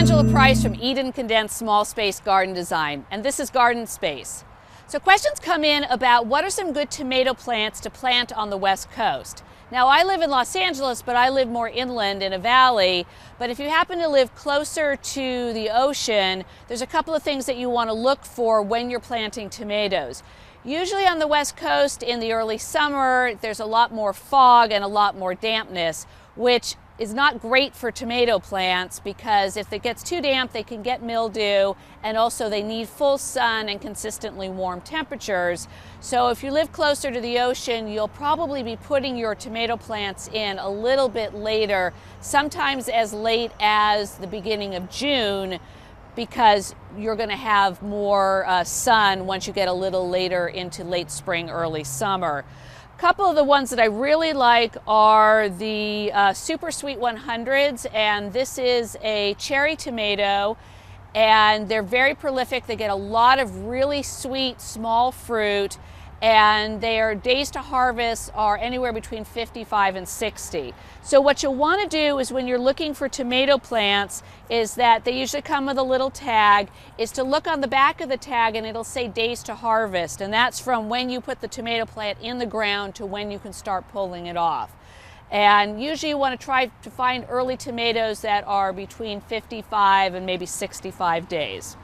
Angela Price from Eden Condensed Small Space Garden Design, and this is Garden Space. So questions come in about what are some good tomato plants to plant on the West Coast. Now I live in Los Angeles, but I live more inland in a valley. But if you happen to live closer to the ocean, there's a couple of things that you want to look for when you're planting tomatoes. Usually on the West Coast in the early summer, there's a lot more fog and a lot more dampness, which is not great for tomato plants because if it gets too damp, they can get mildew, and also they need full sun and consistently warm temperatures. So if you live closer to the ocean, you'll probably be putting your tomato plants in a little bit later, sometimes as late as the beginning of June, because you're going to have more sun once you get a little later into late spring, early summer. A couple of the ones that I really like are the Super Sweet 100s, and this is a cherry tomato, and they're very prolific. They get a lot of really sweet small fruit, and their days to harvest are anywhere between 55 and 60. So what you'll want to do is when you're looking for tomato plants is that they usually come with a little tag, is to look on the back of the tag and it'll say days to harvest, and that's from when you put the tomato plant in the ground to when you can start pulling it off. And usually you want to try to find early tomatoes that are between 55 and maybe 65 days.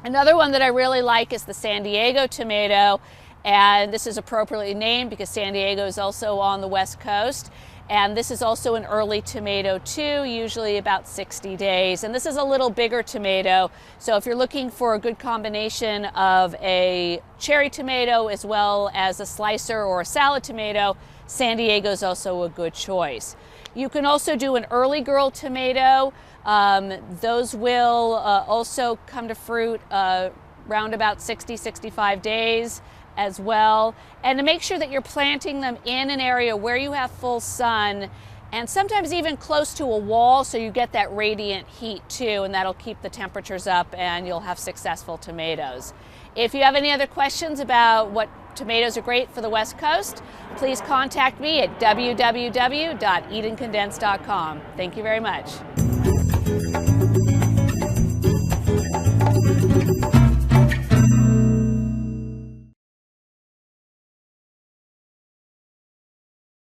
Another one that I really like is the San Diego tomato. And this is appropriately named because San Diego is also on the West Coast. And this is also an early tomato too, usually about 60 days. And this is a little bigger tomato. So if you're looking for a good combination of a cherry tomato as well as a slicer or a salad tomato, San Diego is also a good choice. You can also do an early girl tomato. Those will also come to fruit around about 60-65 days as well. And to make sure that you're planting them in an area where you have full sun and sometimes even close to a wall so you get that radiant heat too, and that'll keep the temperatures up and you'll have successful tomatoes. If you have any other questions about what tomatoes are great for the West Coast, please contact me at www.edencondensed.com. Thank you very much.